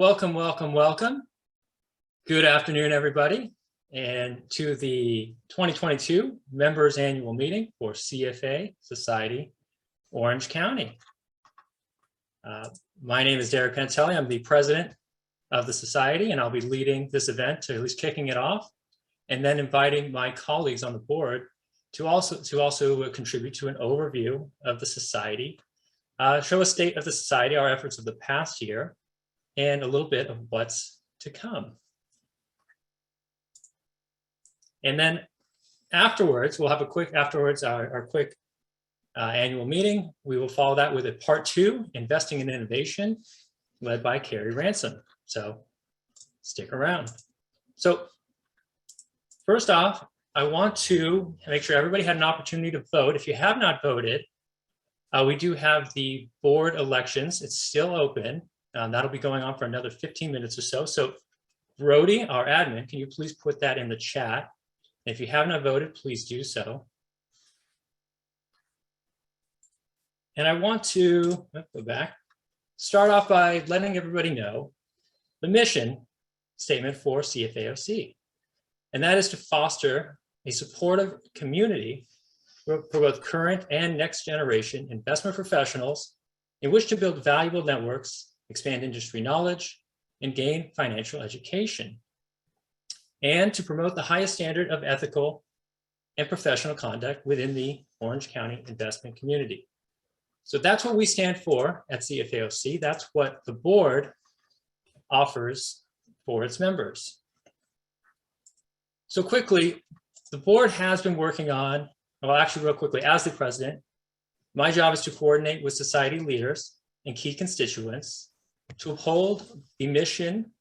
Welcome, welcome, welcome. Good afternoon, everybody, and to the 2022 Members Annual Meeting for CFA Society, Orange County. My name is Derek Pentelli. I'm the president of the society, and I'll be leading this event, to at least kicking it off, and then inviting my colleagues on the board to also contribute to an overview of the society, show a state of the society, our efforts of the past year, and a little bit of what's to come. And then afterwards, we'll have a quick, our quick annual meeting. We will follow that with a part 2, Investing in Innovation, led by Carrie Ransom. So stick around. So first off, I want to make sure everybody had an opportunity to vote. If you have not voted, we do have the board elections. It's still open. That'll be going on for another 15 minutes or so. So Brody, our admin, can you please put that in the chat? If you have not voted, please do so. And I want to go back, start off by letting everybody know the mission statement for CFAOC. And that is to foster a supportive community for both current and next generation investment professionals in which to build valuable networks, expand industry knowledge, and gain financial education, and to promote the highest standard of ethical and professional conduct within the Orange County investment community. So that's what we stand for at CFAOC. That's what the board offers for its members. So quickly, the board has been working on, well, actually real quickly, as the president, my job is to coordinate with society leaders and key constituents to uphold the mission,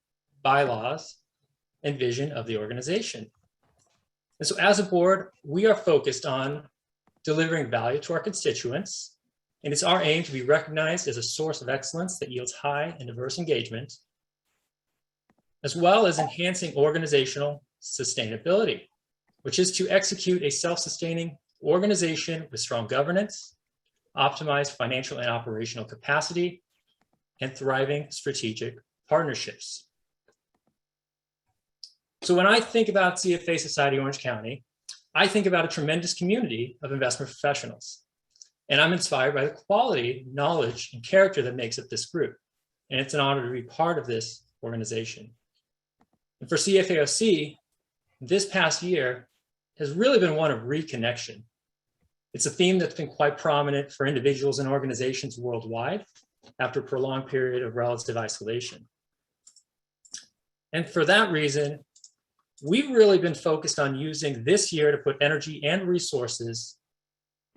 bylaws, and vision of the organization. And so as a board, we are focused on delivering value to our constituents, and it's our aim to be recognized as a source of excellence that yields high and diverse engagement, as well as enhancing organizational sustainability, which is to execute a self-sustaining organization with strong governance, optimized financial and operational capacity, and thriving strategic partnerships. So when I think about CFA Society Orange County, I think about a tremendous community of investment professionals. And I'm inspired by the quality, knowledge, and character that makes up this group. And it's an honor to be part of this organization. And for CFAOC, this past year has really been one of reconnection. It's a theme that's been quite prominent for individuals and organizations worldwide after a prolonged period of relative isolation. And for that reason, we've really been focused on using this year to put energy and resources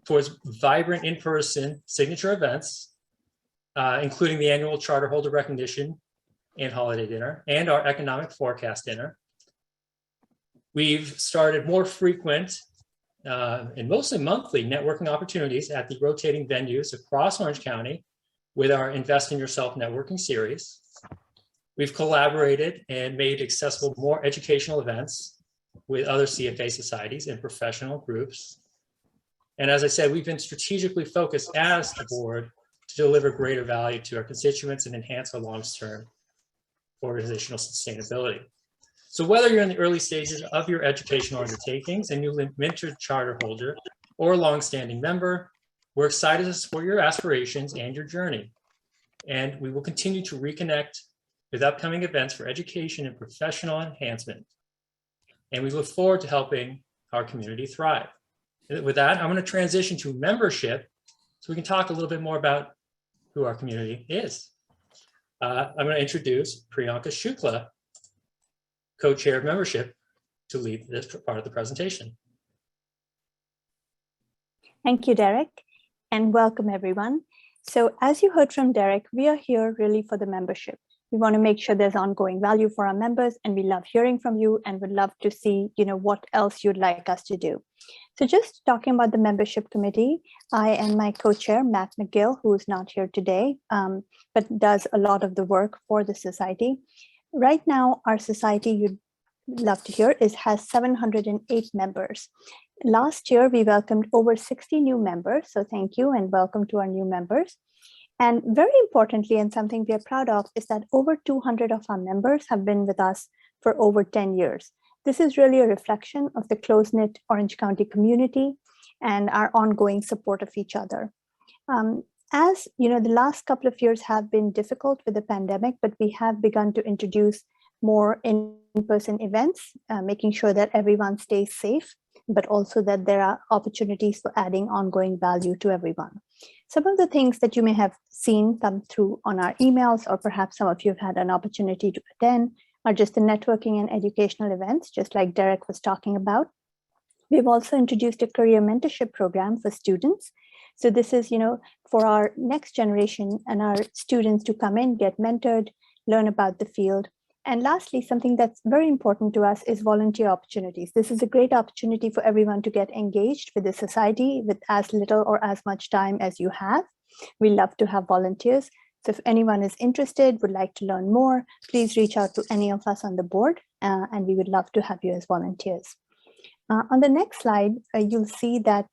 towards vibrant in-person signature events, including the annual charter holder recognition and holiday dinner, and our economic forecast dinner. We've started more frequent and mostly monthly networking opportunities at the rotating venues across Orange County with our Invest in Yourself networking series. We've collaborated and made accessible more educational events with other CFA societies and professional groups. And as I said, we've been strategically focused as a board to deliver greater value to our constituents and enhance our long-term organizational sustainability. So whether you're in the early stages of your educational undertakings, a newly minted charter holder, or a longstanding member, we're excited to support your aspirations and your journey. And we will continue to reconnect with upcoming events for education and professional enhancement. And we look forward to helping our community thrive. And with that, I'm going to transition to membership so we can talk a little bit more about who our community is. I'm going to introduce Priyanka Shukla, co-chair of membership, to lead this part of the presentation. Thank you, Derek, and welcome everyone. So as you heard from Derek, we are here really for the membership. We want to make sure there's ongoing value for our members, and we love hearing from you and would love to see, what else you'd like us to do. So just talking about the membership committee, I and my co-chair, Matt McGill, who is not here today, but does a lot of the work for the society. Right now, our society, you'd love to hear, has 708 members. Last year, we welcomed over 60 new members. So thank you and welcome to our new members. And very importantly, and something we are proud of, is that over 200 of our members have been with us for over 10 years. This is really a reflection of the close-knit Orange County community and our ongoing support of each other. As you know, the last couple of years have been difficult with the pandemic, but we have begun to introduce more in-person events, making sure that everyone stays safe, but also that there are opportunities for adding ongoing value to everyone. Some of the things that you may have seen come through on our emails, or perhaps some of you have had an opportunity to attend, are just the networking and educational events, just like Derek was talking about. We've also introduced a career mentorship program for students. So this is, for our next generation and our students to come in, get mentored, learn about the field. And lastly, something that's very important to us is volunteer opportunities. This is a great opportunity for everyone to get engaged with the society with as little or as much time as you have. We love to have volunteers. So if anyone is interested, would like to learn more, please reach out to any of us on the board, and we would love to have you as volunteers. On the next slide, you'll see that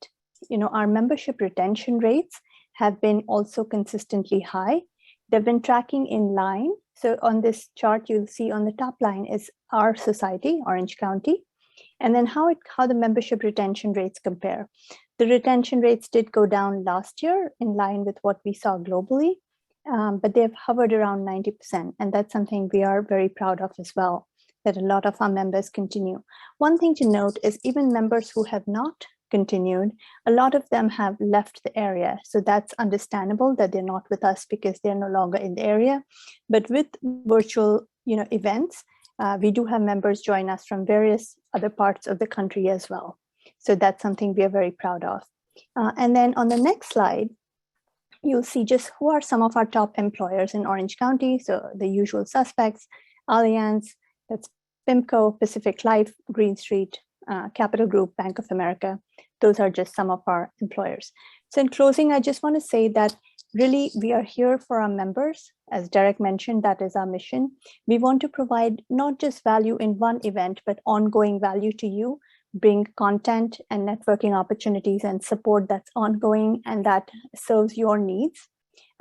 our membership retention rates have been also consistently high. They've been tracking in line. So on this chart, you'll see on the top line is our society, Orange County, and then how the membership retention rates compare. The retention rates did go down last year in line with what we saw globally, but they've hovered around 90%. And that's something we are very proud of as well, that a lot of our members continue. One thing to note is even members who have not continued, a lot of them have left the area. So that's understandable that they're not with us because they're no longer in the area. But with virtual events, we do have members join us from various other parts of the country as well. So that's something we are very proud of. And then on the next slide, you'll see just who are some of our top employers in Orange County. So the usual suspects: Allianz, that's PIMCO, Pacific Life, Green Street, Capital Group, Bank of America. Those are just some of our employers. So in closing, I just want to say that really we are here for our members. As Derek mentioned, that is our mission. We want to provide not just value in one event, but ongoing value to you, bring content and networking opportunities and support that's ongoing and that serves your needs.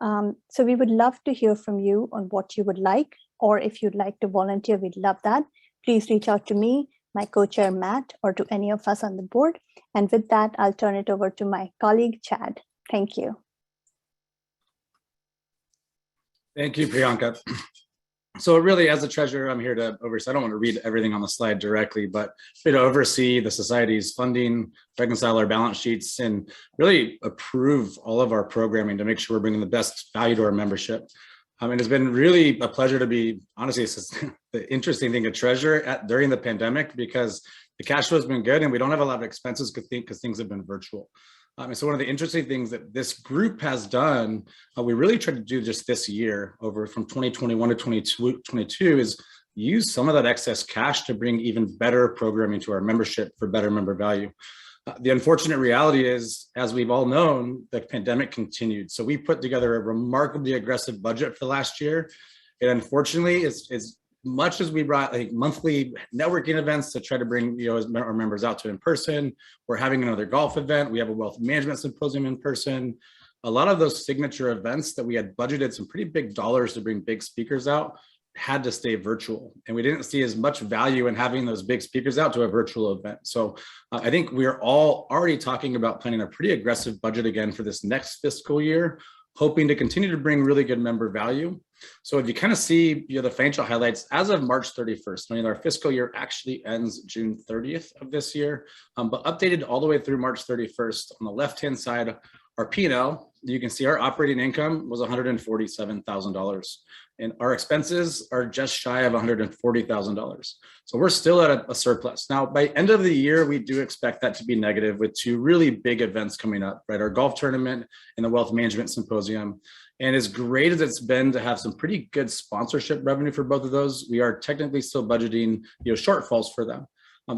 So we would love to hear from you on what you would like, or if you'd like to volunteer, we'd love that. Please reach out to me, my co-chair Matt, or to any of us on the board. And with that, I'll turn it over to my colleague, Chad. Thank you. Thank you, Priyanka. So really, as a treasurer, I'm here to oversee. I don't want to read everything on the slide directly, but to oversee the society's funding, reconcile our balance sheets, and really approve all of our programming to make sure we're bringing the best value to our membership. It's been really a pleasure to be, honestly, it's the interesting thing, a treasurer during the pandemic, because the cash flow has been good and we don't have a lot of expenses because things have been virtual. So one of the interesting things that this group has done, we really tried to do just this year, over from 2021 to 2022, is use some of that excess cash to bring even better programming to our membership for better member value. The unfortunate reality is, as we've all known, the pandemic continued. So we put together a remarkably aggressive budget for last year. And unfortunately, as much as we brought monthly networking events to try to bring our members out to in person, we're having another golf event, we have a wealth management symposium in person. A lot of those signature events that we had budgeted some pretty big dollars to bring big speakers out had to stay virtual, and we didn't see as much value in having those big speakers out to a virtual event. So I think we're all already talking about planning a pretty aggressive budget again for this next fiscal year, hoping to continue to bring really good member value. So if you kind of see the financial highlights as of March 31st, our fiscal year actually ends June 30th of this year, but updated all the way through March 31st. On the left-hand side, our P&L, you can see our operating income was $147,000. And our expenses are just shy of $140,000. So we're still at a surplus. Now, by end of the year, we do expect that to be negative with two really big events coming up, right? Our golf tournament and the wealth management symposium. And as great as it's been to have some pretty good sponsorship revenue for both of those, we are technically still budgeting shortfalls for them.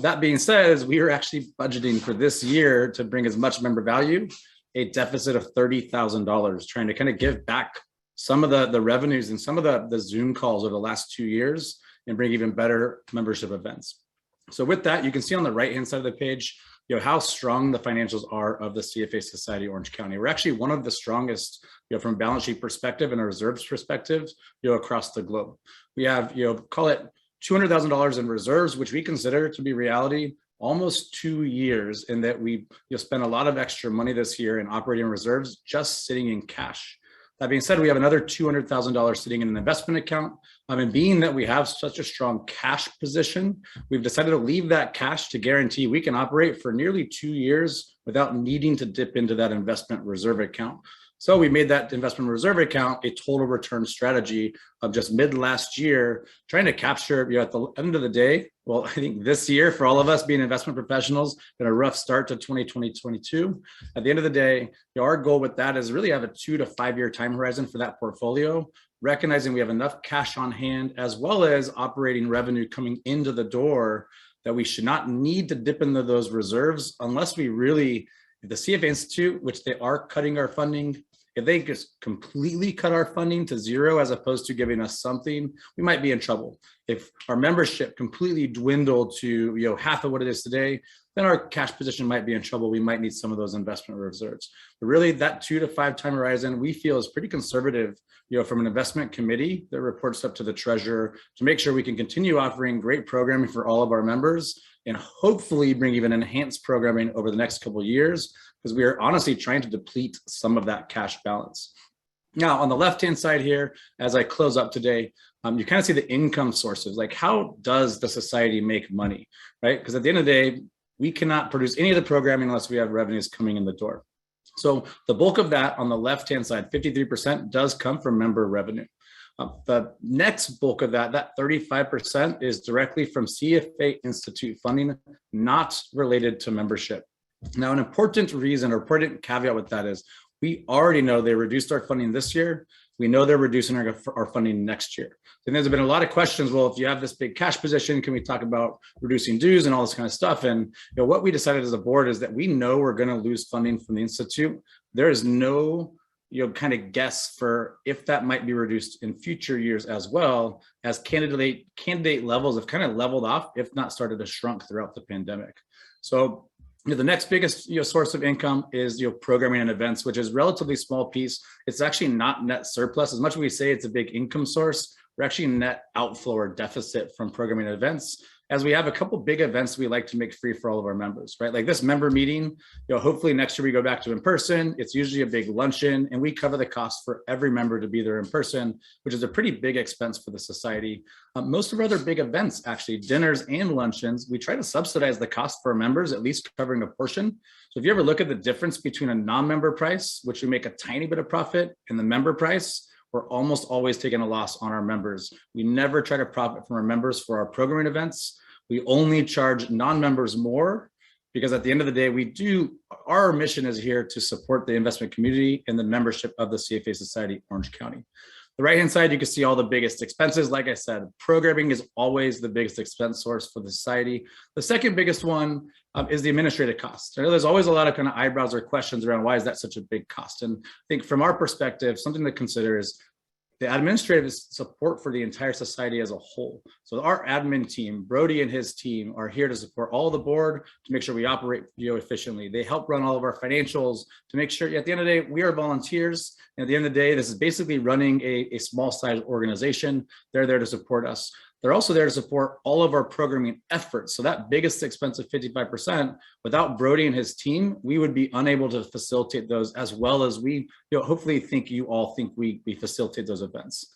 That being said, we are actually budgeting for this year to bring as much member value, a deficit of $30,000, trying to kind of give back some of the revenues and some of the Zoom calls over the last 2 years and bring even better membership events. So with that, you can see on the right-hand side of the page, how strong the financials are of the CFA Society Orange County. We're actually one of the strongest, from a balance sheet perspective and a reserves perspective, across the globe. We have, call it $200,000 in reserves, which we consider to be reality, almost 2 years, in that we spent a lot of extra money this year in operating reserves just sitting in cash. That being said, we have another $200,000 sitting in an investment account. And being that we have such a strong cash position, we've decided to leave that cash to guarantee we can operate for nearly 2 years without needing to dip into that investment reserve account. So we made that investment reserve account a total return strategy of just mid last year, trying to capture, at the end of the day, well, I think this year for all of us being investment professionals, been a rough start to 2022. At the end of the day, our goal with that is really have a 2 to 5 year time horizon for that portfolio, recognizing we have enough cash on hand as well as operating revenue coming into the door that we should not need to dip into those reserves unless we really, the CFA Institute, which they are cutting our funding, if they just completely cut our funding to zero as opposed to giving us something, we might be in trouble. If our membership completely dwindled to half of what it is today, then our cash position might be in trouble. We might need some of those investment reserves. But really, that 2 to 5 time horizon we feel is pretty conservative, from an investment committee that reports up to the treasurer to make sure we can continue offering great programming for all of our members and hopefully bring even enhanced programming over the next couple of years, because we are honestly trying to deplete some of that cash balance. Now, on the left-hand side here, as I close up today, you kind of see the income sources, like how does the society make money, right? Because at the end of the day, we cannot produce any of the programming unless we have revenues coming in the door. So the bulk of that on the left-hand side, 53%, does come from member revenue. The next bulk of that 35%, is directly from CFA Institute funding, not related to membership. Now, an important reason or important caveat with that is we already know they reduced our funding this year. We know they're reducing our funding next year. And there's been a lot of questions. Well, if you have this big cash position, can we talk about reducing dues and all this kind of stuff? And what we decided as a board is that we know we're going to lose funding from the Institute. There is no kind of guess for if that might be reduced in future years, as well as candidate levels have kind of leveled off, if not started to shrunk throughout the pandemic. So the next biggest source of income is programming and events, which is a relatively small piece. It's actually not net surplus. As much as we say it's a big income source, we're actually net outflow or deficit from programming and events, as we have a couple big events we like to make free for all of our members, right? Like this member meeting, hopefully next year we go back to in person. It's usually a big luncheon, and we cover the cost for every member to be there in person, which is a pretty big expense for the society. Most of our other big events, actually dinners and luncheons, we try to subsidize the cost for our members, at least covering a portion. So if you ever look at the difference between a non-member price, which we make a tiny bit of profit, and the member price, we're almost always taking a loss on our members. We never try to profit from our members for our programming events. We only charge non-members more, because at the end of the day, our mission is here to support the investment community and the membership of the CFA Society Orange County. The right-hand side, you can see all the biggest expenses. Like I said, programming is always the biggest expense source for the society. The second biggest one is the administrative cost. I know there's always a lot of kind of eyebrows or questions around why is that such a big cost? And I think from our perspective, something to consider is the administrative support for the entire society as a whole. So our admin team, Brody and his team, are here to support all the board to make sure we operate efficiently. They help run all of our financials to make sure at the end of the day, we are volunteers. And at the end of the day, this is basically running a small size organization. They're there to support us. They're also there to support all of our programming efforts. So that biggest expense of 55%, without Brody and his team, we would be unable to facilitate those, as well as we hopefully think you all think we facilitate those events.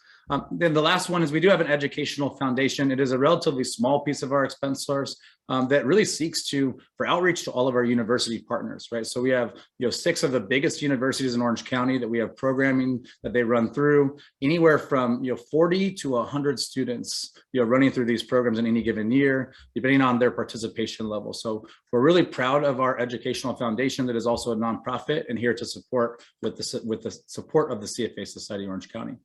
Then the last one is we do have an educational foundation. It is a relatively small piece of our expense source that really seeks for outreach to all of our university partners, right? So we have 6 of the biggest universities in Orange County that we have programming that they run through, anywhere from 40 to 100 students running through these programs in any given year, depending on their participation level. So we're really proud of our educational foundation that is also a nonprofit and here to support with the support of the CFA Society Orange County.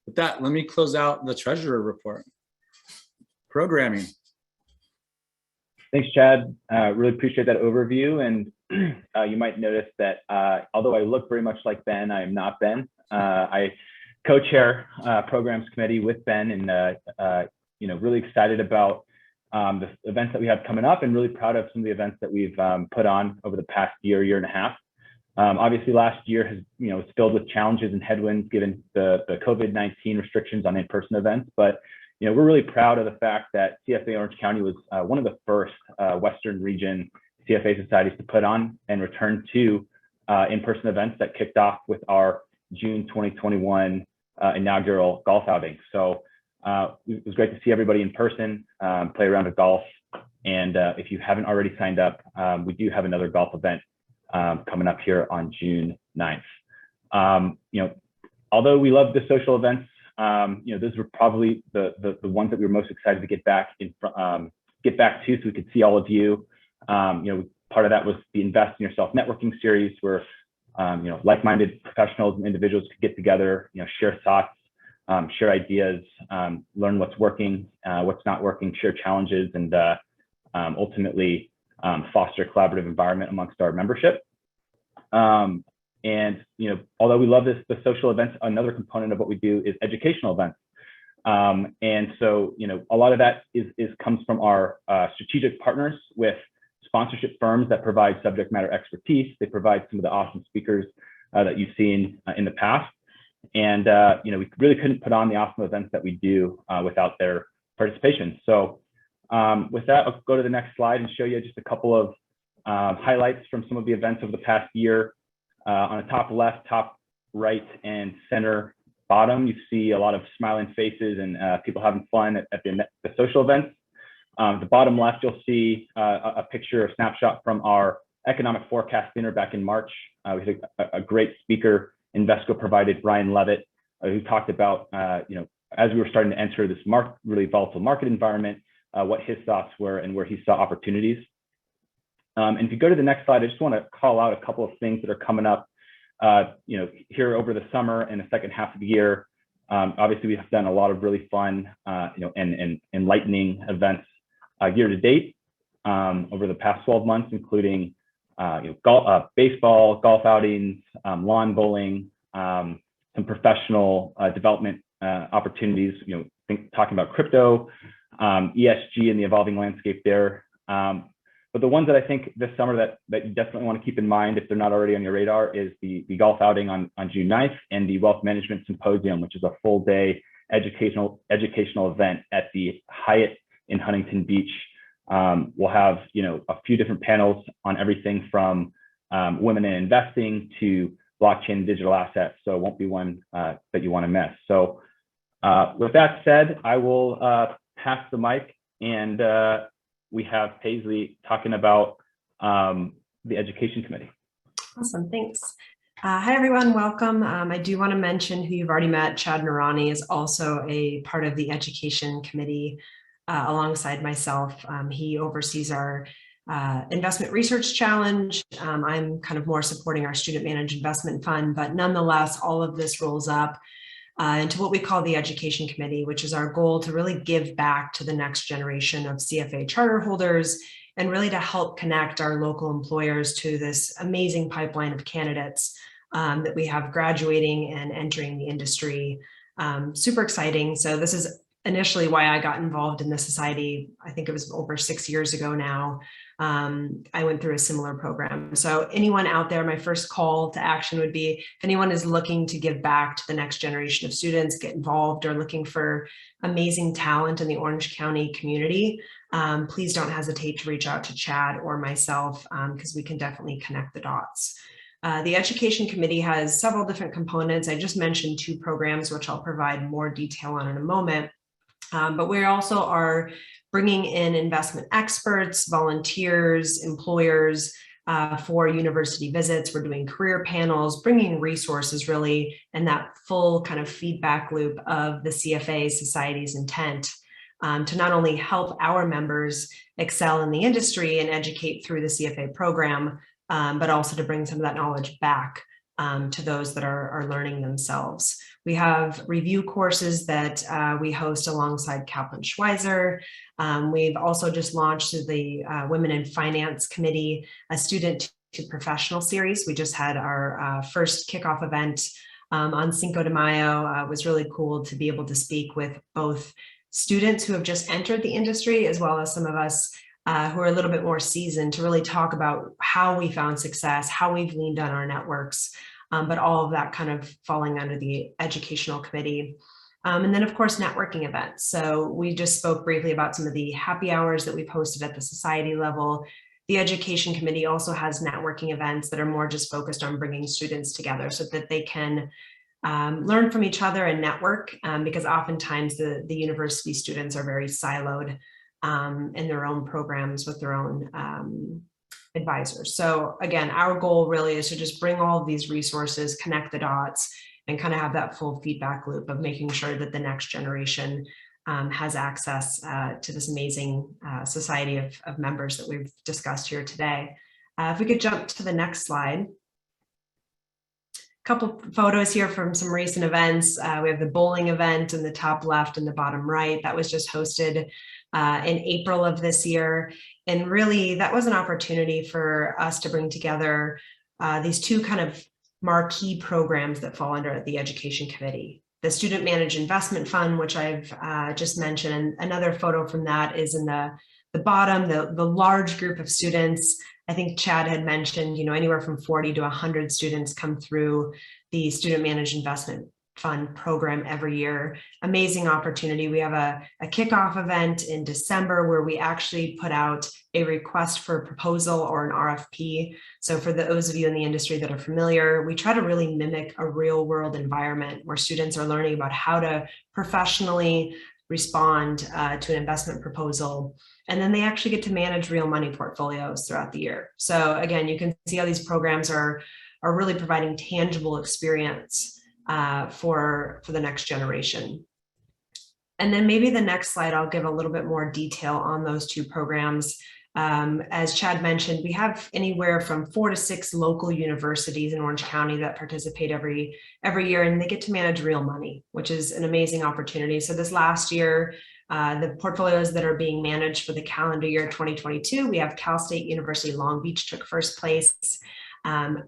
With that, let me close out the treasurer report. Programming. Thanks, Chad. Really appreciate that overview. And you might notice that although I look very much like Ben, I am not Ben. I co-chair programs committee with Ben, and really excited about the events that we have coming up, and really proud of some of the events that we've put on over the past year and a half. Obviously, last year has, was filled with challenges and headwinds given the COVID-19 restrictions on in-person events. But we're really proud of the fact that CFA Orange County was one of the first Western region CFA societies to put on and return to in-person events that kicked off with our June 2021 inaugural golf outing. So it was great to see everybody in person, play a round of golf. And if you haven't already signed up, we do have another golf event coming up here on June 9th. Although we love the social events, those were probably the ones that we were most excited to get back to, so we could see all of you. Part of that was the Invest in Yourself networking series, where like-minded professionals and individuals could get together, share thoughts, share ideas, learn what's working, what's not working, share challenges, and ultimately foster a collaborative environment amongst our membership. And although we love the social events, another component of what we do is educational events. And so a lot of that comes from our strategic partners with sponsorship firms that provide subject matter expertise. They provide some of the awesome speakers that you've seen in the past. And we really couldn't put on the awesome events that we do without their participation. So with that, I'll go to the next slide and show you just a couple of highlights from some of the events over the past year. On the top left, top right, and center bottom, you see a lot of smiling faces and people having fun at the social events. The bottom left, you'll see a picture, a snapshot from our economic forecast dinner back in March. We had a great speaker, Invesco provided, Brian Levitt, who talked about, as we were starting to enter this really volatile market environment, what his thoughts were and where he saw opportunities. And if you go to the next slide, I just want to call out a couple of things that are coming up, here over the summer and the second half of the year. Obviously, we have done a lot of really fun, and enlightening events year to date over the past 12 months, including baseball, golf outings, lawn bowling, some professional development opportunities. Talking about crypto, ESG, and the evolving landscape there. But the ones that I think this summer that you definitely want to keep in mind, if they're not already on your radar, is the golf outing on June 9th and the Wealth Management Symposium, which is a full day educational event at the Hyatt in Huntington Beach. We'll have a few different panels on everything from women in investing to blockchain and digital assets. So it won't be one that you want to miss. So with that said, I will pass the mic, and we have Paisley talking about the Education Committee. Awesome, thanks. Hi, everyone, welcome. I do want to mention who you've already met. Chad Narani is also a part of the Education Committee alongside myself. He oversees our Investment Research Challenge. I'm kind of more supporting our Student Managed Investment Fund, but nonetheless, all of this rolls up into what we call the Education Committee, which is our goal to really give back to the next generation of CFA charter holders and really to help connect our local employers to this amazing pipeline of candidates that we have graduating and entering the industry. Super exciting. So this is initially why I got involved in the society. I think it was over 6 years ago now. I went through a similar program. So anyone out there, my first call to action would be, if anyone is looking to give back to the next generation of students, get involved, or looking for amazing talent in the Orange County community, please don't hesitate to reach out to Chad or myself, because we can definitely connect the dots. The Education Committee has several different components. I just mentioned 2 programs, which I'll provide more detail on in a moment. But we also are bringing in investment experts, volunteers, employers for university visits. We're doing career panels, bringing resources really, and that full kind of feedback loop of the CFA Society's intent to not only help our members excel in the industry and educate through the CFA program, but also to bring some of that knowledge back to those that are learning themselves. We have review courses that we host alongside Kaplan Schweizer. We've also just launched the Women in Finance Committee, a student to professional series. We just had our first kickoff event on Cinco de Mayo. It was really cool to be able to speak with both students who have just entered the industry, as well as some of us who are a little bit more seasoned, to really talk about how we found success, how we've leaned on our networks, but all of that kind of falling under the educational committee. And then of course, networking events. So we just spoke briefly about some of the happy hours that we've hosted at the society level. The education committee also has networking events that are more just focused on bringing students together so that they can learn from each other and network, because oftentimes the university students are very siloed in their own programs with their own advisors. So again, our goal really is to just bring all of these resources, connect the dots, and kind of have that full feedback loop of making sure that the next generation has access to this amazing society of members that we've discussed here today. If we could jump to the next slide. Couple photos here from some recent events. We have the bowling event in the top left and the bottom right. That was just hosted in April of this year. And really, that was an opportunity for us to bring together these two kind of marquee programs that fall under the education committee. The Student Managed Investment Fund, which I've just mentioned, and another photo from that is in the bottom, the large group of students. I think Chad had mentioned, anywhere from 40 to 100 students come through the Student Managed Investment Fund program every year. Amazing opportunity. We have a kickoff event in December where we actually put out a request for a proposal or an RFP. So for those of you in the industry that are familiar, we try to really mimic a real world environment where students are learning about how to professionally respond to an investment proposal. And then they actually get to manage real money portfolios throughout the year. So again, you can see how these programs are really providing tangible experience for the next generation. And then maybe the next slide, I'll give a little bit more detail on those two programs. As Chad mentioned, we have anywhere from 4 to 6 local universities in Orange County that participate every year, and they get to manage real money, which is an amazing opportunity. So this last year, the portfolios that are being managed for the calendar year 2022, we have Cal State University Long Beach took first place.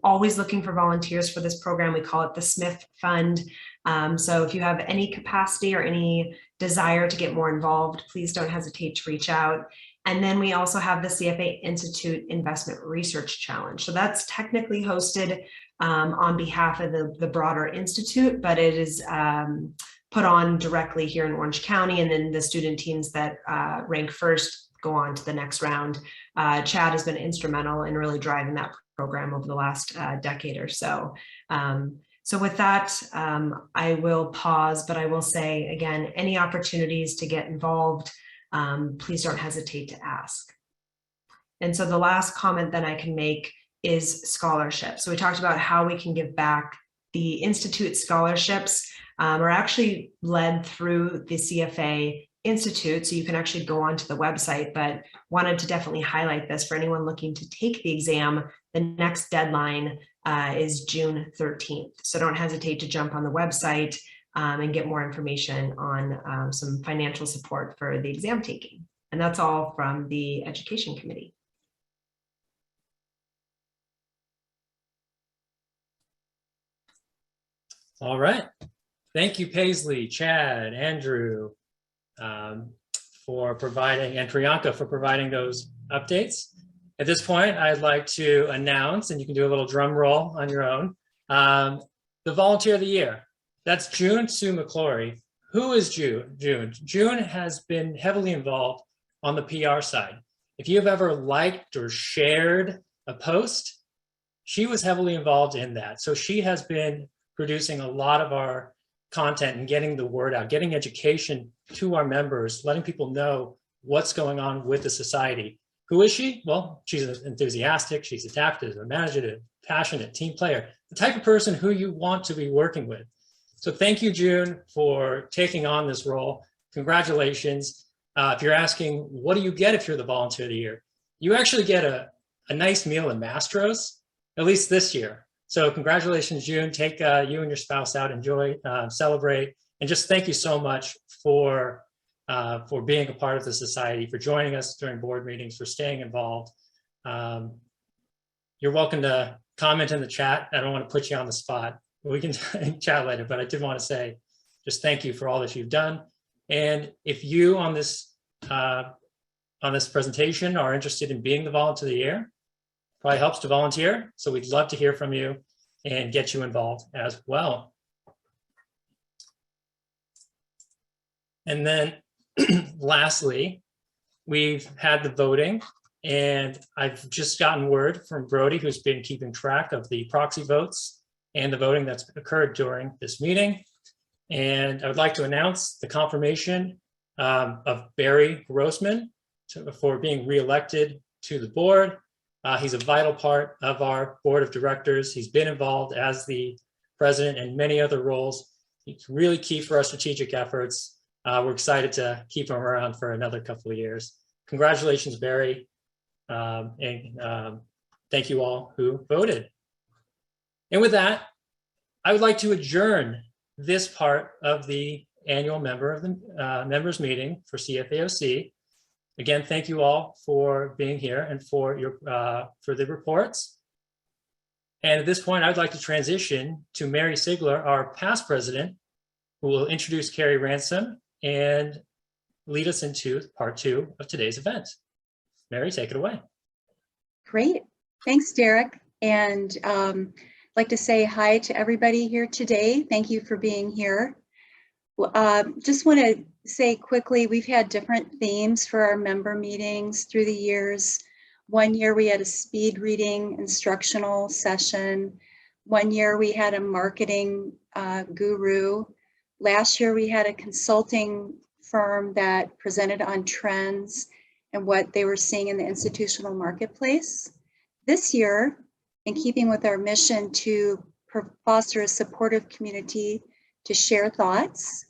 Always looking for volunteers for this program. We call it the Smith Fund. So if you have any capacity or any desire to get more involved, please don't hesitate to reach out. And then we also have the CFA Institute Investment Research Challenge. So that's technically hosted on behalf of the broader institute, but it is put on directly here in Orange County. And then the student teams that rank first go on to the next round. Chad has been instrumental in really driving that program over the last decade or so. So with that, I will pause, but I will say again, any opportunities to get involved, please don't hesitate to ask. And so the last comment that I can make is scholarship. So we talked about how we can give back. The Institute scholarships are actually led through the CFA Institute, so you can actually go onto the website, but wanted to definitely highlight this for anyone looking to take the exam. The next deadline is June 13th. So don't hesitate to jump on the website and get more information on some financial support for the exam taking. And that's all from the Education Committee. All right. Thank you, Paisley, Chad, Andrew, for providing, and Priyanka for providing those updates. At this point, I'd like to announce, and you can do a little drum roll on your own, the Volunteer of the Year. That's June Sue McClory. Who is June? June has been heavily involved on the PR side. If you've ever liked or shared a post, she was heavily involved in that. So she has been producing a lot of our content and getting the word out, getting education to our members, letting people know what's going on with the society. Who is she? Well, she's enthusiastic, she's adaptive, imaginative, passionate, team player, the type of person who you want to be working with. So thank you, June, for taking on this role. Congratulations. If you're asking, what do you get if you're the Volunteer of the Year? You actually get a nice meal in Mastro's, at least this year. So congratulations, June. Take you and your spouse out, enjoy, celebrate, and just thank you so much for being a part of the society, for joining us during board meetings, for staying involved. You're welcome to comment in the chat. I don't want to put you on the spot. We can chat later, but I did want to say just thank you for all that you've done. And if you on this presentation are interested in being the volunteer of the year, probably helps to volunteer. So we'd love to hear from you and get you involved as well. And then lastly, we've had the voting, and I've just gotten word from Brody, who's been keeping track of the proxy votes and the voting that's occurred during this meeting. And I would like to announce the confirmation of Barry Grossman for being reelected to the board. He's a vital part of our board of directors. He's been involved as the president in many other roles. He's really key for our strategic efforts. We're excited to keep him around for another couple of years. Congratulations, Barry. And thank you all who voted. And with that, I would like to adjourn this part of the annual members meeting for CFAOC. Again, thank you all for being here and for the reports. And at this point, I'd like to transition to Mary Sigler, our past president, who will introduce Carrie Ransom and lead us into part 2 of today's event. Mary, take it away. Great. Thanks, Derek. And I'd like to say hi to everybody here today. Thank you for being here. Just want to say quickly, we've had different themes for our member meetings through the years. One year we had a speed reading instructional session. One year we had a marketing guru. Last year we had a consulting firm that presented on trends and what they were seeing in the institutional marketplace. This year, in keeping with our mission to foster a supportive community to share thoughts,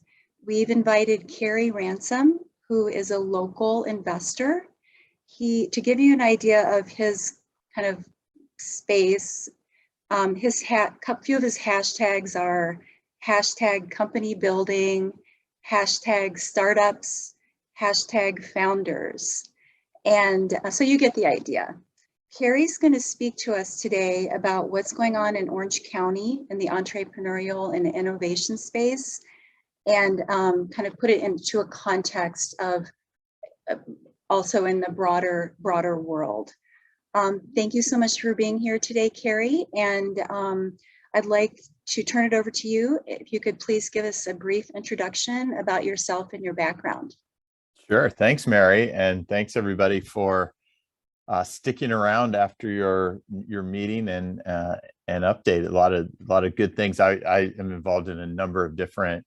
we've invited Carrie Ransom, who is a local investor. To give you an idea of his kind of space, few of his hashtags are hashtag company building, hashtag startups, hashtag founders. And so you get the idea. Carrie's going to speak to us today about what's going on in Orange County in the entrepreneurial and innovation space, and kind of put it into a context of also in the broader world. Thank you so much for being here today, Carrie. And I'd like to turn it over to you. If you could please give us a brief introduction about yourself and your background. Sure. Thanks, Mary. And thanks everybody for sticking around after your meeting and update. A lot of good things. I am involved in a number of different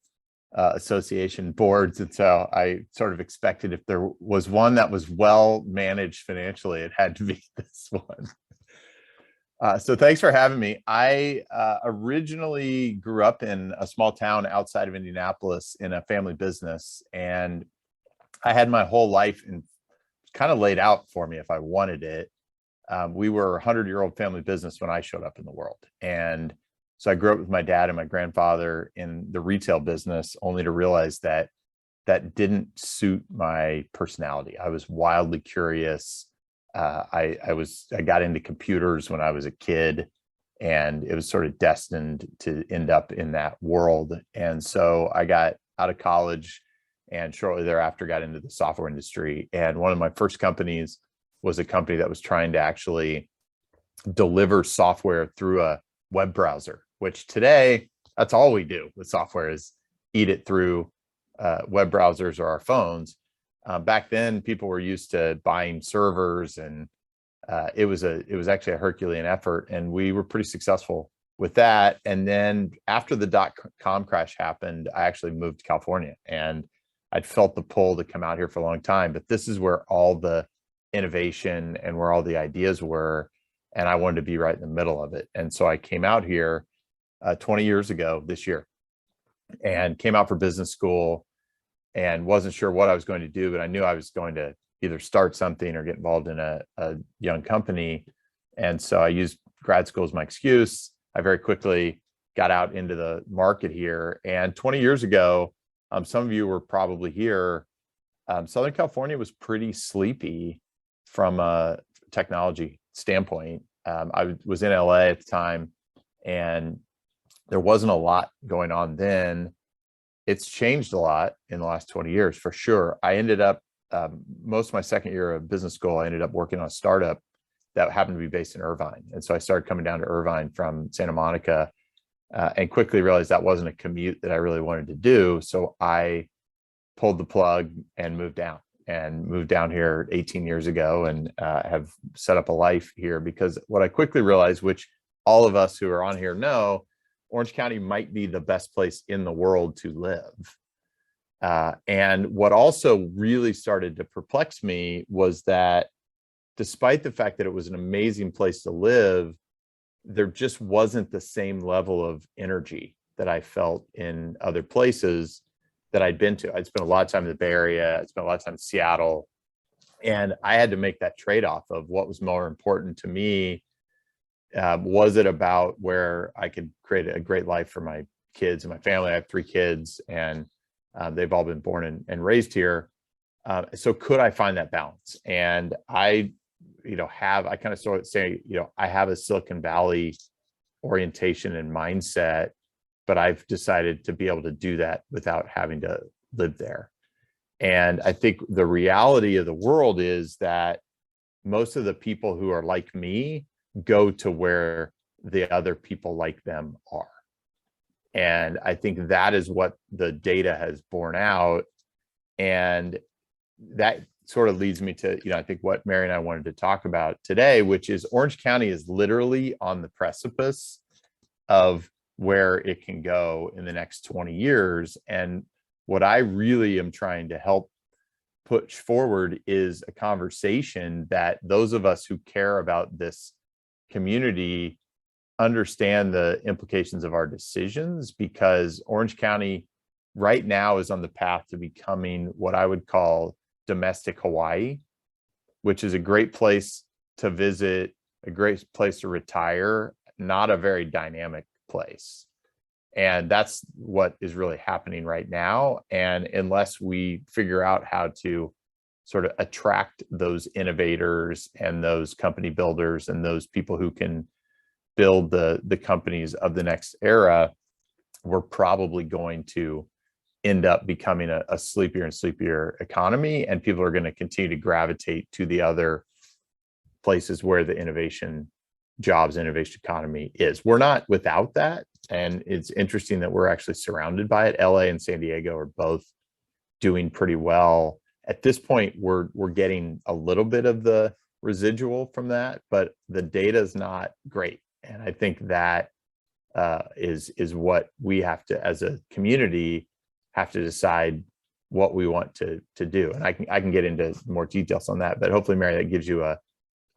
association boards, and so I sort of expected if there was one that was well managed financially, it had to be this one. So thanks for having me. I originally grew up in a small town outside of Indianapolis in a family business, and I had my whole life and kind of laid out for me if I wanted it. We were a 100-year-old family business when I showed up in the world. And so I grew up with my dad and my grandfather in the retail business, only to realize that that didn't suit my personality. I was wildly curious. I got into computers when I was a kid, and it was sort of destined to end up in that world. And so I got out of college and shortly thereafter got into the software industry. And one of my first companies was a company that was trying to actually deliver software through a web browser, which today, that's all we do with software is eat it through web browsers or our phones. Back then, people were used to buying servers, and it was actually a Herculean effort, and we were pretty successful with that. And then after the .com crash happened, I actually moved to California, and I'd felt the pull to come out here for a long time, but this is where all the innovation and where all the ideas were, and I wanted to be right in the middle of it. And so I came out here 20 years ago this year, and came out for business school and wasn't sure what I was going to do, but I knew I was going to either start something or get involved in a young company. And so I used grad school as my excuse. I very quickly got out into the market here. And 20 years ago, some of you were probably here. Southern California was pretty sleepy from a technology standpoint. I was in LA at the time, and there wasn't a lot going on then. it's changed a lot in the last 20 years for sure. I ended up, most of my second year of business school, I ended up working on a startup that happened to be based in Irvine. And so I started coming down to Irvine from Santa Monica and quickly realized that wasn't a commute that I really wanted to do. So I pulled the plug and moved down here 18 years ago and have set up a life here, because what I quickly realized, which all of us who are on here know, Orange County might be the best place in the world to live. And what also really started to perplex me was that despite the fact that it was an amazing place to live, there just wasn't the same level of energy that I felt in other places that I'd been to. I'd spent a lot of time in the Bay Area. I'd spent a lot of time in Seattle. And I had to make that trade-off of what was more important to me. Was it about where I could create a great life for my kids and my family? I have 3 kids, and they've all been born and raised here. So could I find that balance? And I kind of sort of say, I have a Silicon Valley orientation and mindset, but I've decided to be able to do that without having to live there. And I think the reality of the world is that most of the people who are like me go to where the other people like them are. And I think that is what the data has borne out. And that sort of leads me to, I think what Mary and I wanted to talk about today, which is Orange County is literally on the precipice of where it can go in the next 20 years. And what I really am trying to help push forward is a conversation that those of us who care about this community understand the implications of our decisions, because Orange County right now is on the path to becoming what I would call domestic Hawaii, which is a great place to visit, a great place to retire, not a very dynamic place. And that's what is really happening right now. And unless we figure out how to sort of attract those innovators and those company builders and those people who can build the companies of the next era, we're probably going to end up becoming a sleepier and sleepier economy. And people are going to continue to gravitate to the other places where the innovation economy is. We're not without that. And it's interesting that we're actually surrounded by it. LA and San Diego are both doing pretty well. At this point, we're getting a little bit of the residual from that, but the data is not great. And I think that is what we have to, as a community, have to decide what we want to do. And I can get into more details on that, but hopefully, Mary, that gives you a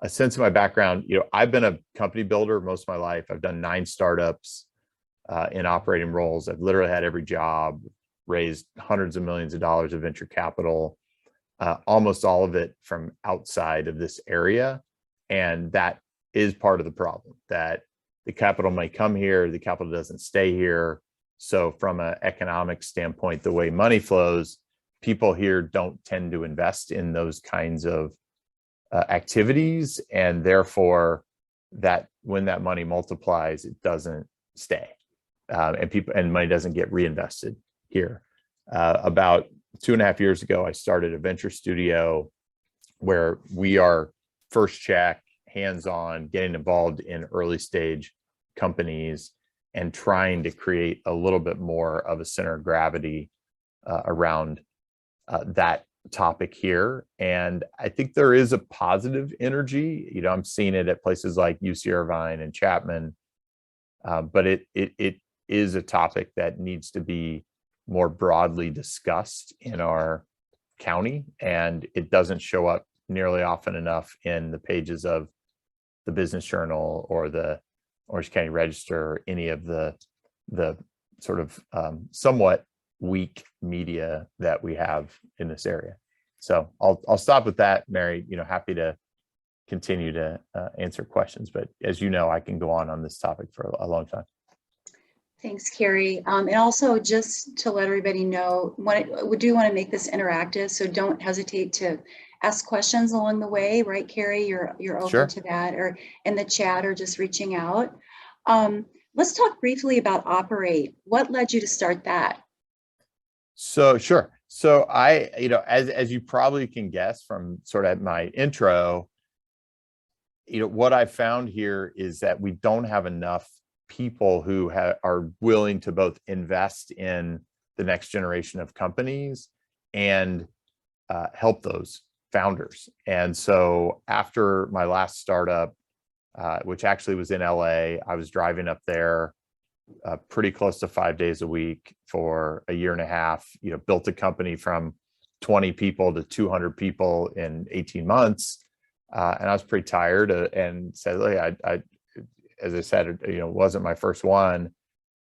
sense of my background. I've been a company builder most of my life. I've done 9 startups in operating roles. I've literally had every job, raised hundreds of millions of dollars of venture capital, almost all of it from outside of this area. And that is part of the problem, that the capital might come here, the capital doesn't stay here. So from an economic standpoint, the way money flows, people here don't tend to invest in those kinds of activities. And therefore, that when that money multiplies, it doesn't stay. And money doesn't get reinvested here. About 2.5 years ago, I started a venture studio where we are first check, hands-on, getting involved in early stage companies and trying to create a little bit more of a center of gravity around that topic here. And I think there is a positive energy. I'm seeing it at places like UC Irvine and Chapman, but it is a topic that needs to be more broadly discussed in our county, and it doesn't show up nearly often enough in the pages of the Business Journal or the Orange County Register, or any of the sort of somewhat weak media that we have in this area. So I'll stop with that, Mary. Happy to continue to answer questions, but as you know, I can go on this topic for a long time. Thanks, Carrie. And also, just to let everybody know, we do want to make this interactive, so don't hesitate to ask questions along the way, right, Carrie? You're open Sure. to that, or in the chat, or just reaching out. Let's talk briefly about Operate. What led you to start that? So sure. So as you probably can guess from sort of my intro, what I found here is that we don't have enough people who are willing to both invest in the next generation of companies and help those founders. And so after my last startup, which actually was in LA, I was driving up there pretty close to 5 days a week for a year and a half, built a company from 20 people to 200 people in 18 months. And I was pretty tired and said, look, as I said, it wasn't my first one.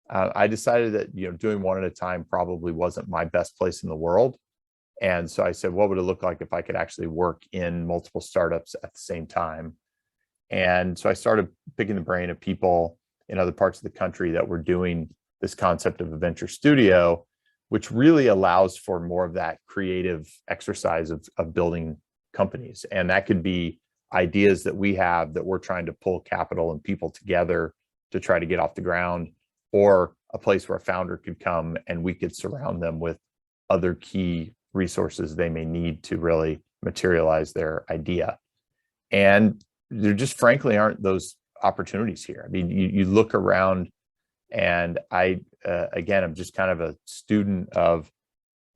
I decided that, doing one at a time probably wasn't my best place in the world. And so I said, what would it look like if I could actually work in multiple startups at the same time? And so I started picking the brain of people in other parts of the country that were doing this concept of a venture studio, which really allows for more of that creative exercise of building companies. And that could be ideas that we have that we're trying to pull capital and people together to try to get off the ground, or a place where a founder could come and we could surround them with other key resources they may need to really materialize their idea. And there just frankly aren't those opportunities here. I mean, you look around, and again, I'm just kind of a student of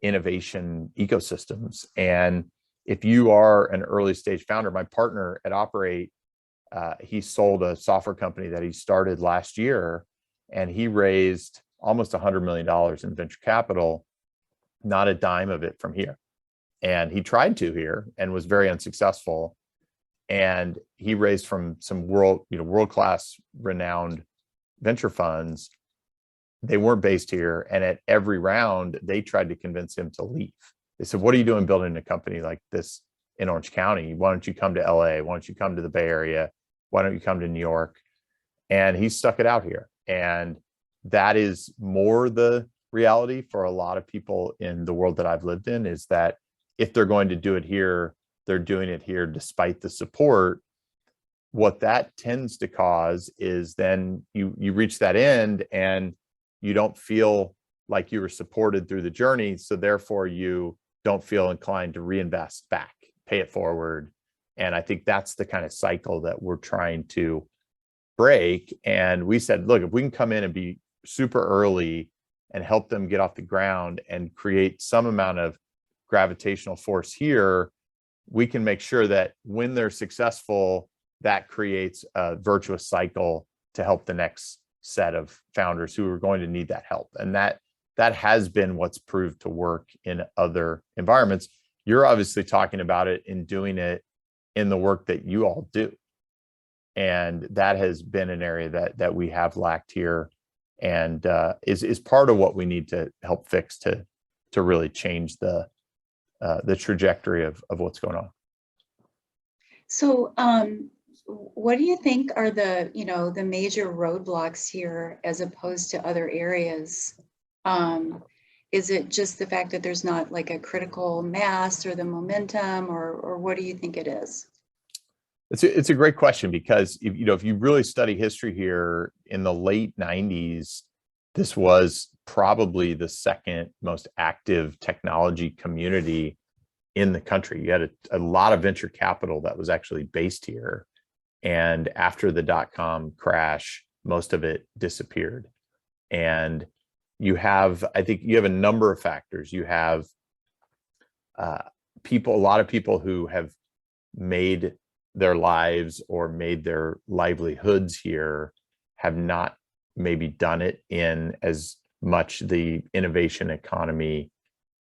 innovation ecosystems. And if you are an early stage founder, my partner at Operate, he sold a software company that he started last year, and he raised almost $100 million in venture capital, not a dime of it from here. And he tried to here and was very unsuccessful. And he raised from some world-class renowned venture funds. They weren't based here. And at every round, they tried to convince him to leave. They said, what are you doing building a company like this in Orange County? Why don't you come to LA? Why don't you come to the Bay Area? Why don't you come to New York? And he stuck it out here. And that is more the reality for a lot of people in the world that I've lived in, is that if they're going to do it here, they're doing it here despite the support. What that tends to cause is then you reach that end and you don't feel like you were supported through the journey. So therefore you don't feel inclined to reinvest back, pay it forward. And I think that's the kind of cycle that we're trying to break. And we said, look, if we can come in and be super early and help them get off the ground and create some amount of gravitational force here, we can make sure that when they're successful, that creates a virtuous cycle to help the next set of founders who are going to need that help. And that has been what's proved to work in other environments. You're obviously talking about it and doing it in the work that you all do. And that has been an area that we have lacked here, and is part of what we need to help fix to really change the trajectory of what's going on. So what do you think are the major roadblocks here as opposed to other areas? Is it just the fact that there's not like a critical mass or the momentum, or what do you think it is? It's a great question, because if you really study history here, in the late 90s, this was probably the second most active technology community in the country. You had a lot of venture capital that was actually based here. And after the dot-com crash, most of it disappeared. And I think you have a number of factors. You have a lot of people who have made their lives or made their livelihoods here have not maybe done it in as much the innovation economy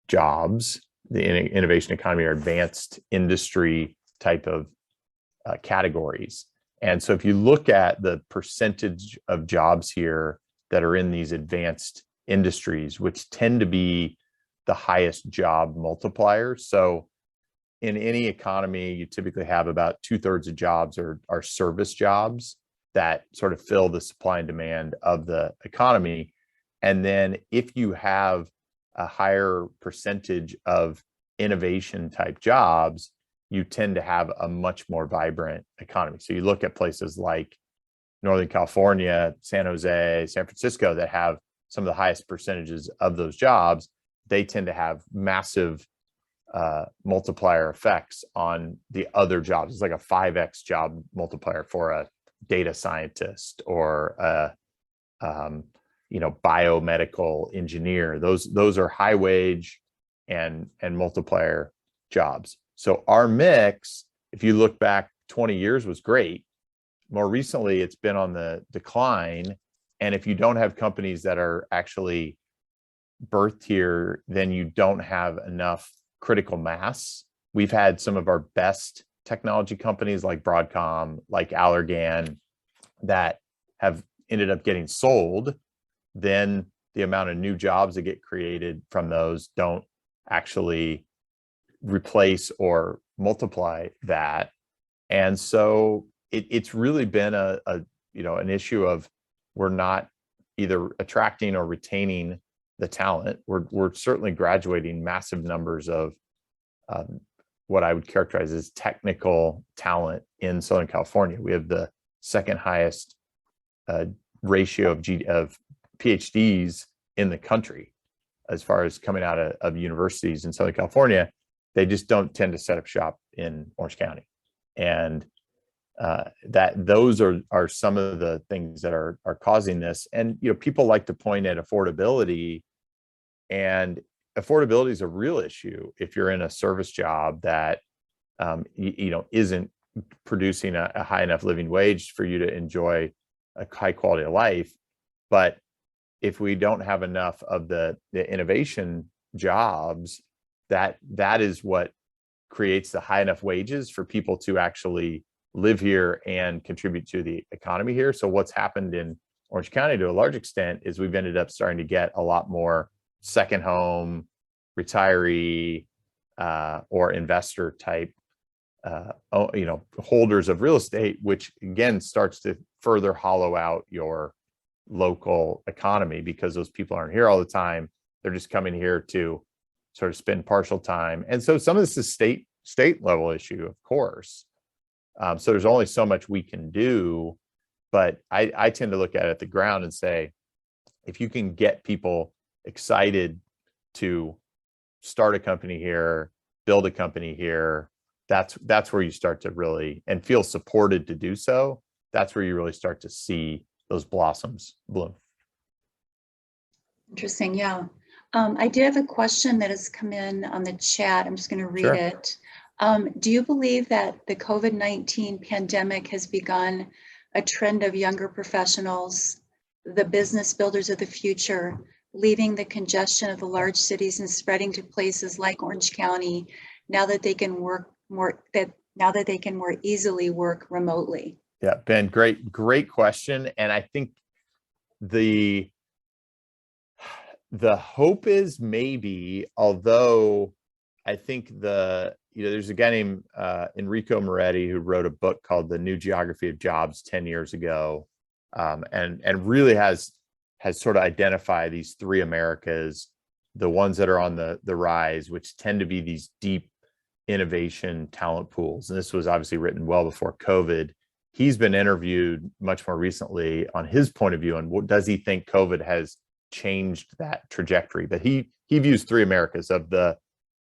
jobs. The innovation economy are advanced industry type of categories. And so if you look at the percentage of jobs here that are in these advanced industries, which tend to be the highest job multipliers. So in any economy, you typically have about 2/3 of jobs are service jobs that sort of fill the supply and demand of the economy. And then if you have a higher percentage of innovation type jobs, you tend to have a much more vibrant economy. So you look at places like Northern California, San Jose, San Francisco, that have some of the highest percentages of those jobs. they tend to have massive multiplier effects on the other jobs. It's like a 5x job multiplier for a data scientist or a biomedical engineer. Those are high wage and multiplier jobs. So our mix, if you look back 20 years, was great. More recently, it's been on the decline. And if you don't have companies that are actually birthed here, then you don't have enough critical mass. We've had some of our best technology companies like Broadcom, like Allergan, that have ended up getting sold. Then the amount of new jobs that get created from those don't actually replace or multiply that. And so it's really been an issue of we're not either attracting or retaining the talent. We're certainly graduating massive numbers of what I would characterize as technical talent in Southern California. We have the second highest ratio of PhDs in the country as far as coming out of universities in Southern California. They just don't tend to set up shop in Orange County. And those are some of the things that are causing this. And people like to point at affordability, and affordability is a real issue if you're in a service job that isn't producing a high enough living wage for you to enjoy a high quality of life. But if we don't have enough of the innovation jobs, that is what creates the high enough wages for people to actually live here and contribute to the economy here. So what's happened in Orange County to a large extent is we've ended up starting to get a lot more second home, retiree, or investor type, holders of real estate, which again starts to further hollow out your local economy, because those people aren't here all the time. They're just coming here to sort of spend partial time. And so some of this is state level issue, of course. So there's only so much we can do, but I tend to look at the ground and say, if you can get people excited to start a company here, build a company here, that's where you start to really, and feel supported to do so. That's where you really start to see those blossoms bloom. Interesting, yeah. I did have a question that has come in on the chat. I'm just going to read it. Do you believe that the COVID-19 pandemic has begun a trend of younger professionals, the business builders of the future, leaving the congestion of the large cities and spreading to places like Orange County now that they can more easily work remotely? Yeah, Ben, great question. And I think the hope is maybe, although I think there's a guy named Enrico Moretti who wrote a book called The New Geography of Jobs 10 years ago, and really has sort of identified these three Americas, the ones that are on the rise, which tend to be these deep innovation talent pools. And this was obviously written well before COVID. He's been interviewed much more recently on his point of view, and what does he think COVID has changed that trajectory? But he views three Americas, of the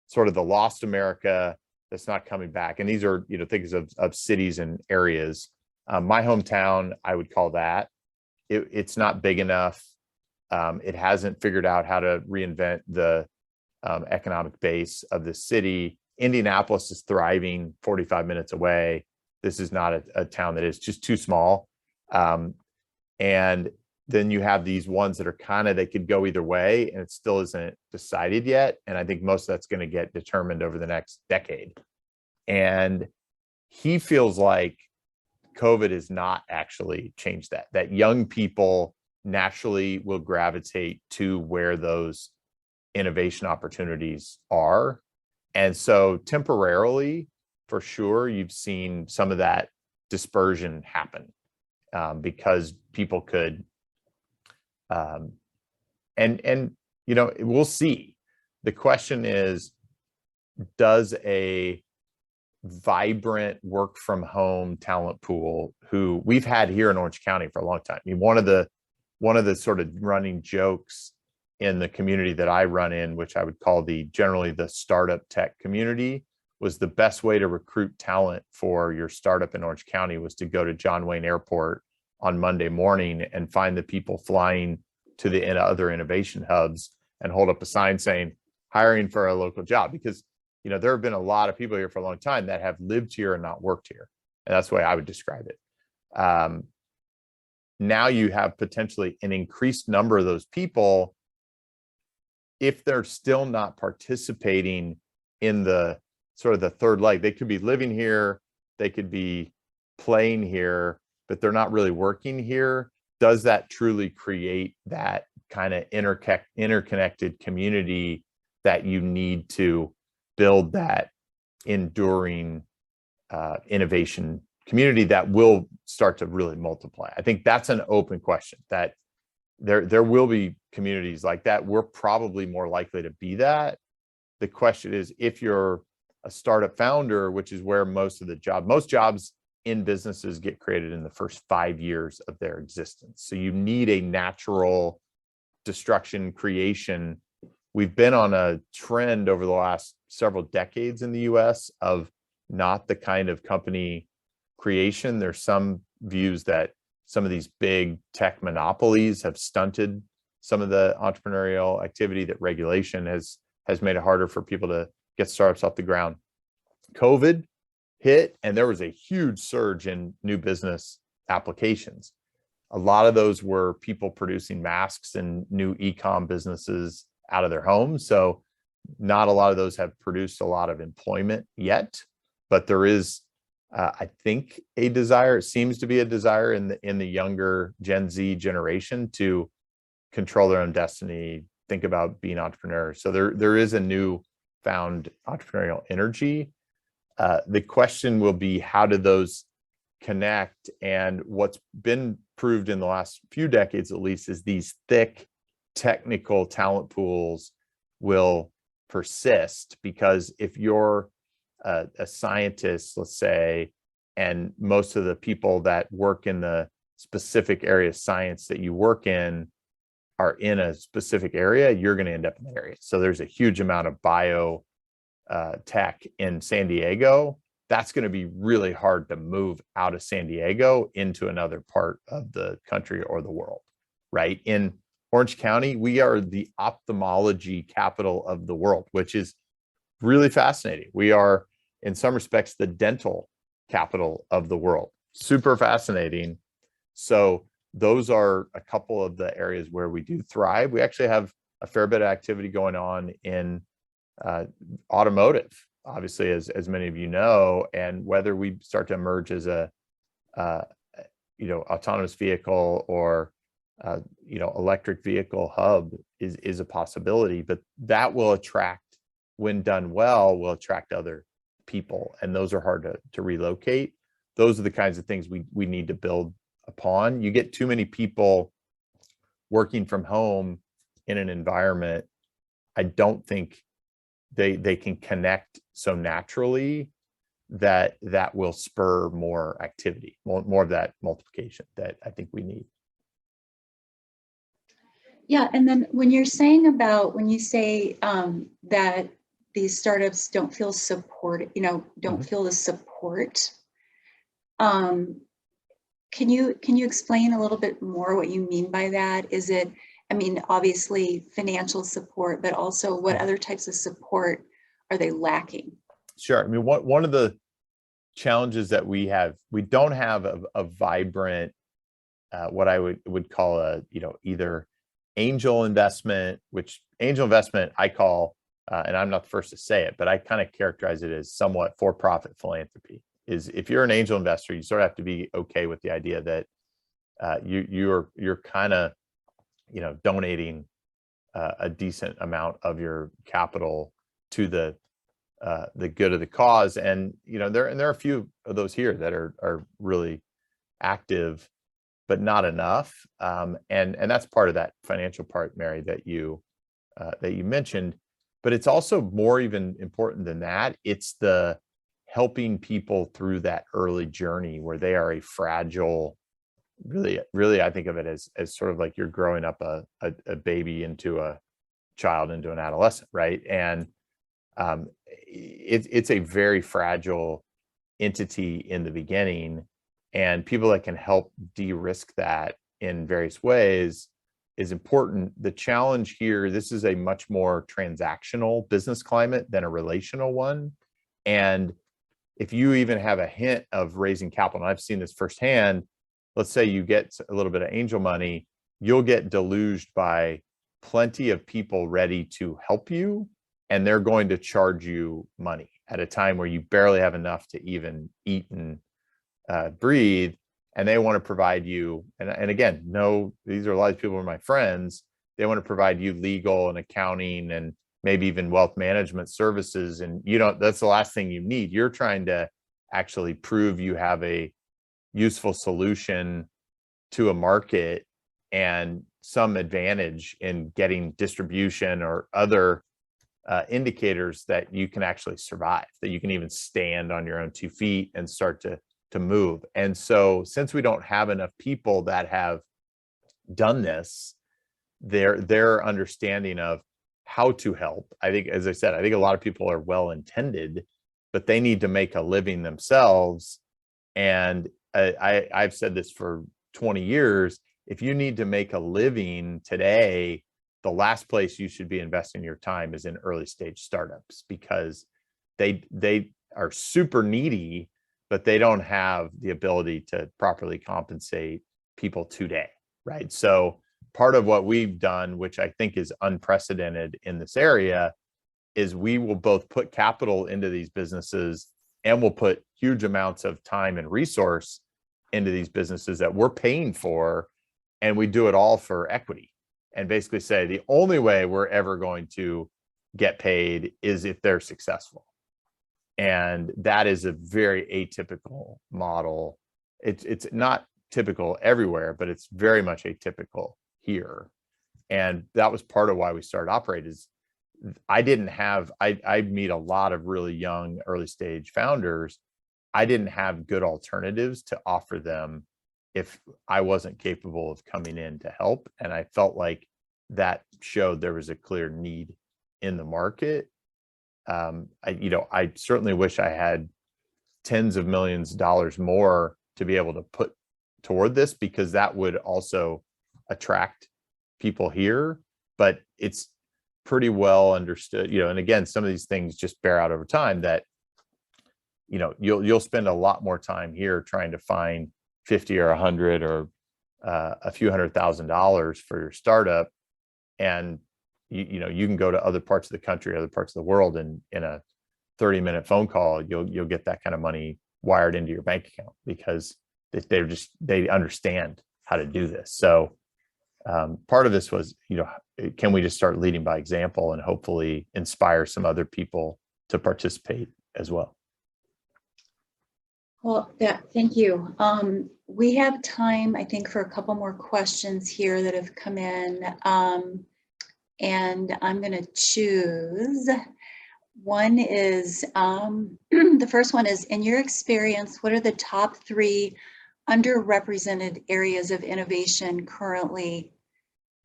sort of the lost America that's not coming back. And these are, things of cities and areas. My hometown, I would call that. It's not big enough. It hasn't figured out how to reinvent the economic base of the city. Indianapolis is thriving 45 minutes away. This is not a town that is just too small. And then you have these ones that are they could go either way, and it still isn't decided yet. And I think most of that's going to get determined over the next decade. And he feels like COVID has not actually changed that young people naturally will gravitate to where those innovation opportunities are. And so temporarily, for sure, you've seen some of that dispersion happen, because people could, we'll see. The question is, does a vibrant work from home talent pool, who we've had here in Orange County for a long time? I mean, one of the sort of running jokes in the community that I run in, which I would call generally the startup tech community, was the best way to recruit talent for your startup in Orange County was to go to John Wayne Airport on Monday morning and find the people flying to the other innovation hubs and hold up a sign saying, hiring for a local job. Because, there have been a lot of people here for a long time that have lived here and not worked here. And that's the way I would describe it. Now you have potentially an increased number of those people. If they're still not participating in the sort of the third leg, they could be living here, they could be playing here, but they're not really working here. Does that truly create that kind of interconnected community that you need to build that enduring innovation community that will start to really multiply? I think that's an open question. That there will be communities like that. We're probably more likely to be that. The question is, if you're a startup founder, which is where most jobs in businesses get created in the first 5 years of their existence. So you need a natural destruction creation. We've been on a trend over the last several decades in the US of not the kind of company creation. There's some views that some of these big tech monopolies have stunted some of the entrepreneurial activity, that regulation has made it harder for people to get startups off the ground. COVID hit, and there was a huge surge in new business applications. A lot of those were people producing masks and new e-com businesses out of their homes. So not a lot of those have produced a lot of employment yet, but there is, I think, a desire. It seems to be a desire in the younger Gen Z generation to control their own destiny, think about being entrepreneurs. So there is a new found entrepreneurial energy. The question will be, how do those connect? And what's been proved in the last few decades, at least, is these thick technical talent pools will persist. Because if you're a scientist, let's say, and most of the people that work in the specific area of science that you work in are in a specific area, you're going to end up in the area. So there's a huge amount of bio tech in San Diego. That's going to be really hard to move out of San Diego into another part of the country or the world, right? In Orange County, we are the ophthalmology capital of the world, which is really fascinating. We are, in some respects, the dental capital of the world. Super fascinating. So those are a couple of the areas where we do thrive. We actually have a fair bit of activity going on in automotive, obviously, as many of you know, and whether we start to emerge as a autonomous vehicle or electric vehicle hub is a possibility. But that will attract, when done well, will attract other people, and those are hard to relocate. Those are the kinds of things we need to build upon. You get too many people working from home in an environment, I don't think they can connect so naturally that will spur more activity, more of that multiplication that I think we need. Yeah, and then when you say that these startups don't feel support, don't feel the support, can you explain a little bit more what you mean by that? Is it, obviously financial support, but also what other types of support are they lacking? Sure. One of the challenges that we don't have a vibrant, what I would call either angel investment, which angel investment I call, and I'm not the first to say it, but I kind of characterize it as somewhat for-profit philanthropy. Is if you're an angel investor, you sort of have to be okay with the idea that you're kind of donating a decent amount of your capital to the good of the cause. And there are a few of those here that are really active, but not enough. And that's part of that financial part, Mary, that you mentioned. But it's also more even important than that. It's the helping people through that early journey where they are a fragile, really, I think of it as sort of like you're growing up a baby into a child into an adolescent, right? And it's a very fragile entity in the beginning, and people that can help de-risk that in various ways is important. The challenge here, this is a much more transactional business climate than a relational one. And if you even have a hint of raising capital, and I've seen this firsthand, let's say you get a little bit of angel money, you'll get deluged by plenty of people ready to help you, and they're going to charge you money at a time where you barely have enough to even eat and breathe. And they want to provide you, and again, no, these are a lot of people who are my friends. They want to provide you legal and accounting and maybe even wealth management services. And that's the last thing you need. You're trying to actually prove you have a useful solution to a market and some advantage in getting distribution or other indicators that you can actually survive, that you can even stand on your own 2 feet and start to move. And so since we don't have enough people that have done this, their understanding of how to help, I think, as I said, I think a lot of people are well intended, but they need to make a living themselves. And I've said this for 20 years, if you need to make a living today, the last place you should be investing your time is in early stage startups, because they are super needy, but they don't have the ability to properly compensate people today, right? So part of what we've done, which I think is unprecedented in this area, is we will both put capital into these businesses and we'll put huge amounts of time and resource into these businesses that we're paying for, and we do it all for equity, and basically say the only way we're ever going to get paid is if they're successful. And that is a very atypical model. It's not typical everywhere, but it's very much atypical here. And that was part of why we started Operate. Is I meet a lot of really young early stage founders. I didn't have good alternatives to offer them if I wasn't capable of coming in to help. And I felt like that showed there was a clear need in the market. I certainly wish I had tens of millions of dollars more to be able to put toward this, because that would also attract people here. But it's pretty well understood, and again, some of these things just bear out over time that, you'll spend a lot more time here trying to find 50 or 100 or a few $100,000 for your startup, and you can go to other parts of the country, other parts of the world, and in a 30-minute phone call, you'll get that kind of money wired into your bank account, because they understand how to do this. So part of this was, can we just start leading by example and hopefully inspire some other people to participate as well? Well, thank you. We have time, I think, for a couple more questions here that have come in. And I'm going to choose. One is, the first one is, in your experience, what are the top 3 underrepresented areas of innovation currently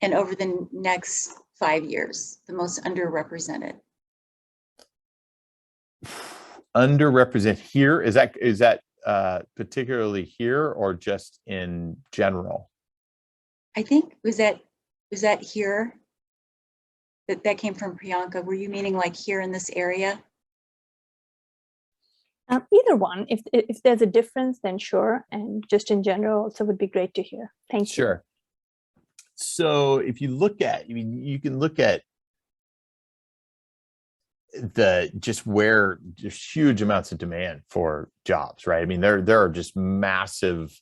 and over the next 5 years, the most underrepresented? Underrepresented here, is that particularly here or just in general? I think, was that here? That came from Priyanka. Were you meaning like here in this area? Either one. If there's a difference, then sure. And just in general also would be great to hear. Thank you. Sure. So if you look at, you can look at where there's huge amounts of demand for jobs, right? There are just massive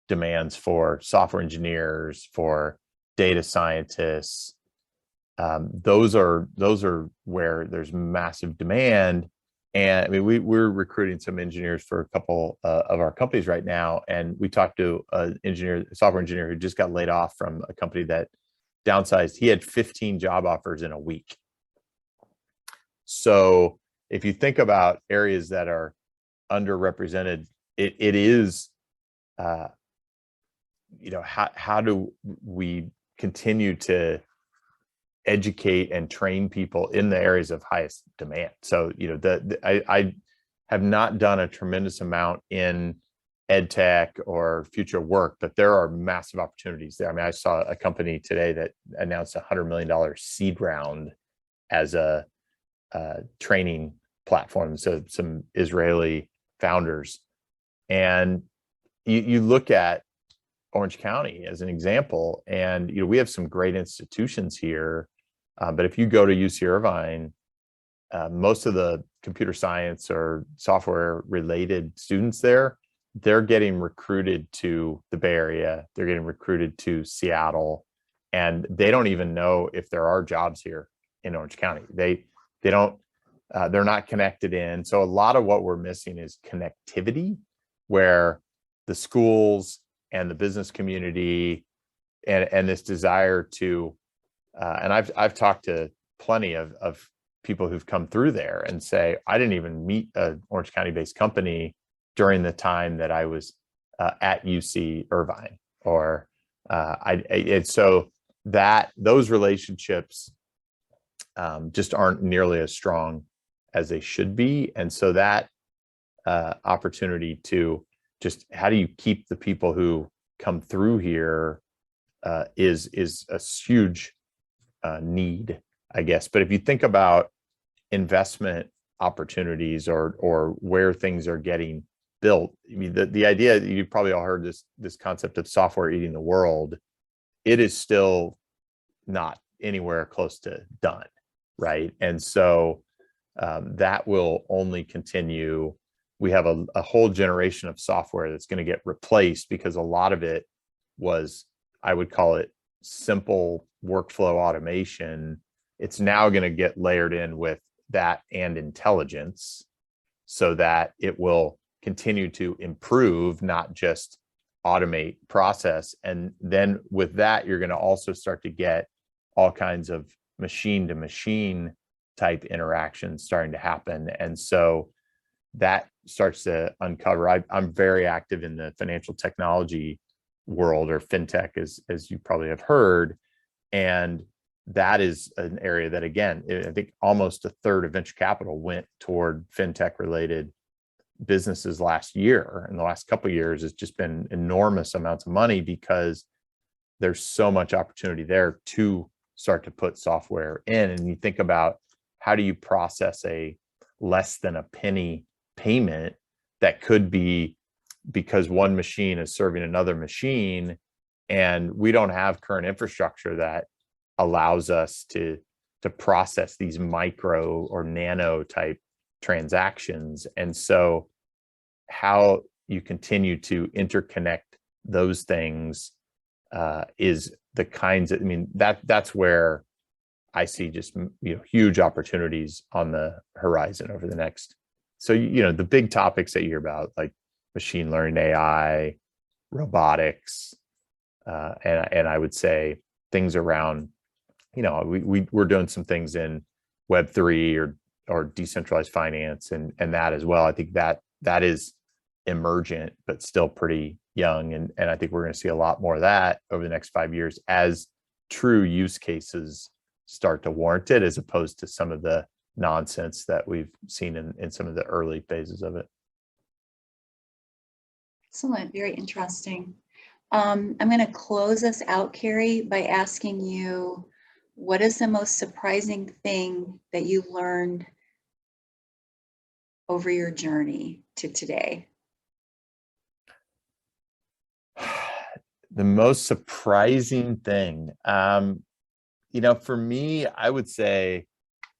demands for software engineers, for data scientists. Those are where there's massive demand. And we're recruiting some engineers for a couple of our companies right now. And we talked to a software engineer who just got laid off from a company that downsized. He had 15 job offers in a week. So if you think about areas that are underrepresented, it is, how do we continue to educate and train people in the areas of highest demand. So, I have not done a tremendous amount in ed tech or future work, but there are massive opportunities there. I mean, I saw a company today that announced $100 million seed round as a training platform. So some Israeli founders, and you look at Orange County as an example, and we have some great institutions here, but if you go to UC Irvine, most of the computer science or software related students there, they're getting recruited to the Bay Area, they're getting recruited to Seattle, and they don't even know if there are jobs here in Orange County. They don't, they're not connected in. So a lot of what we're missing is connectivity, where the schools and the business community and this desire to, and I've talked to plenty of people who've come through there and say, I didn't even meet an Orange County based company during the time that I was at UC Irvine, or so that those relationships just aren't nearly as strong as they should be. And so that opportunity to just, how do you keep the people who come through here is a huge need, I guess. But if you think about investment opportunities or where things are getting built, I mean, the idea, you've probably all heard this concept of software eating the world. It is still not anywhere close to done, right? And so that will only continue. We have a whole generation of software that's going to get replaced because a lot of it was, I would call it simple workflow automation. It's now going to get layered in with that and intelligence, so that it will continue to improve, not just automate process. And then with that, you're going to also start to get all kinds of machine to machine type interactions starting to happen. And so that starts to uncover. I'm very active in the financial technology world, or fintech, as you probably have heard. And that is an area that, again, I think almost a third of venture capital went toward fintech related businesses last year. In the last couple of years, it's just been enormous amounts of money because there's so much opportunity there to start to put software in. And you think about, how do you process a less than a penny payment that could be because one machine is serving another machine, and we don't have current infrastructure that allows us to process these micro or nano type transactions. And so how you continue to interconnect those things is the kinds of, I mean, that's where I see just, huge opportunities on the horizon over the next. So, the big topics that you hear about, like machine learning, AI, robotics, and I would say things around, we're doing some things in Web3 or decentralized finance and that as well. I think that is emergent, but still pretty young. And I think we're going to see a lot more of that over the next 5 years as true use cases start to warrant it, as opposed to some of the nonsense that we've seen in some of the early phases of it. Excellent, very interesting. I'm going to close us out, Carrie, by asking you, what is the most surprising thing that you learned over your journey to today? The most surprising thing, for me, I would say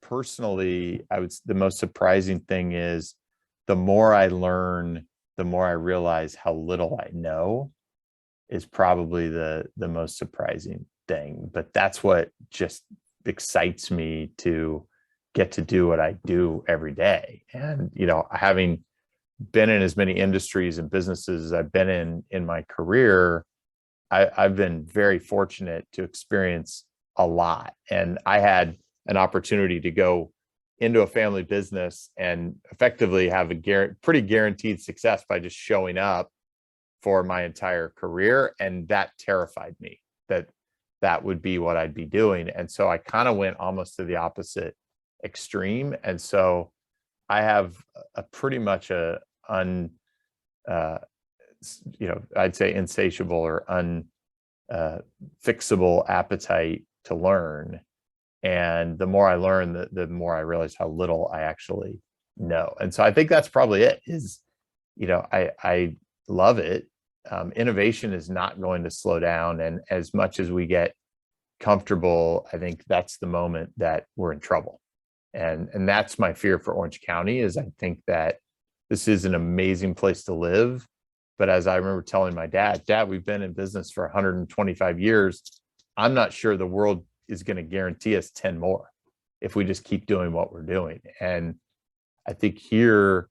personally, the most surprising thing is the more I learn, the more I realize how little I know, is probably the most surprising thing. But that's what just excites me to get to do what I do every day. And, having been in as many industries and businesses as I've been in my career, I've been very fortunate to experience a lot. And I had an opportunity to go into a family business and effectively have a pretty guaranteed success by just showing up for my entire career. And that terrified me, that that would be what I'd be doing. And so I kind of went almost to the opposite extreme. And so I have a pretty much I'd say insatiable or unfixable appetite to learn. And the more I learn, the more I realize how little I actually know. And so I think that's probably it is, I love it. Innovation is not going to slow down. And as much as we get comfortable, I think that's the moment that we're in trouble. And that's my fear for Orange County is I think that this is an amazing place to live. But as I remember telling my dad, we've been in business for 125 years. I'm not sure the world is going to guarantee us 10 more if we just keep doing what we're doing. And I think here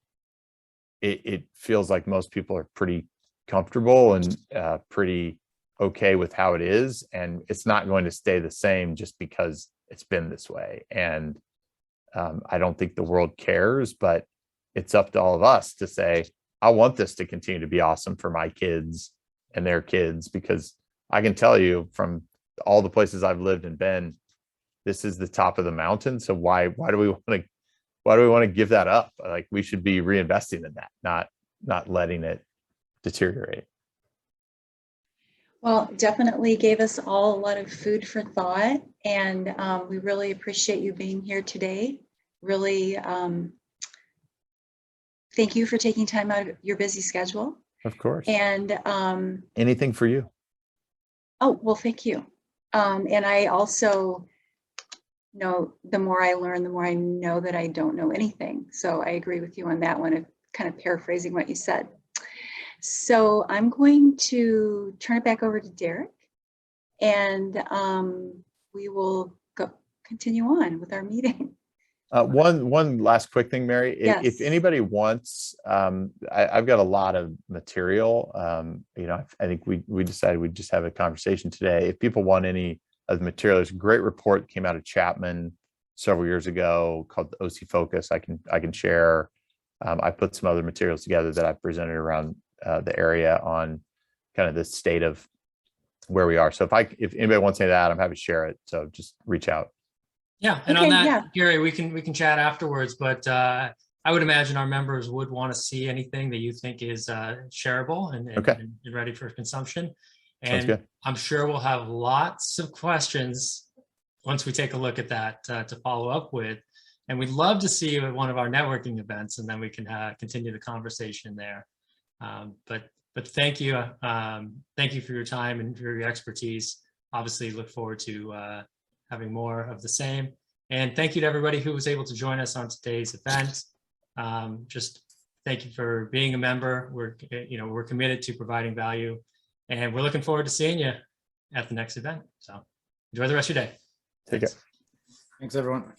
it feels like most people are pretty comfortable and pretty okay with how it is. And it's not going to stay the same just because it's been this way. And I don't think the world cares, but it's up to all of us to say, I want this to continue to be awesome for my kids and their kids, because I can tell you from all the places I've lived and been, this is the top of the mountain. So why do we want to give that up? Like, we should be reinvesting in that, not letting it deteriorate. Well, definitely gave us all a lot of food for thought, and we really appreciate you being here today. Really, thank you for taking time out of your busy schedule. Of course. And anything for you. Oh, well, thank you. And I also know the more I learn, the more I know that I don't know anything. So I agree with you on that one, of kind of paraphrasing what you said. So I'm going to turn it back over to Derek, and we will continue on with our meeting. One last quick thing, Mary. Yes. If anybody wants, I've got a lot of material. I think we decided we'd just have a conversation today. If people want any of the material, there's a great report that came out of Chapman several years ago called the OC Focus. I can share. I put some other materials together that I've presented around the area on kind of the state of where we are. So if anybody wants any of that, I'm happy to share it. So just reach out. Yeah, and Okay, on that, yeah. Gary, we can chat afterwards, but I would imagine our members would want to see anything that you think is shareable and ready for consumption. Sounds And good. I'm sure we'll have lots of questions once we take a look at that to follow up with. And we'd love to see you at one of our networking events, and then we can continue the conversation there. But thank you. Thank you for your time and for your expertise. Obviously, look forward to having more of the same. And thank you to everybody who was able to join us on today's event. Just thank you for being a member. We're committed to providing value, and we're looking forward to seeing you at the next event. So enjoy the rest of your day. Take care. Thanks, everyone.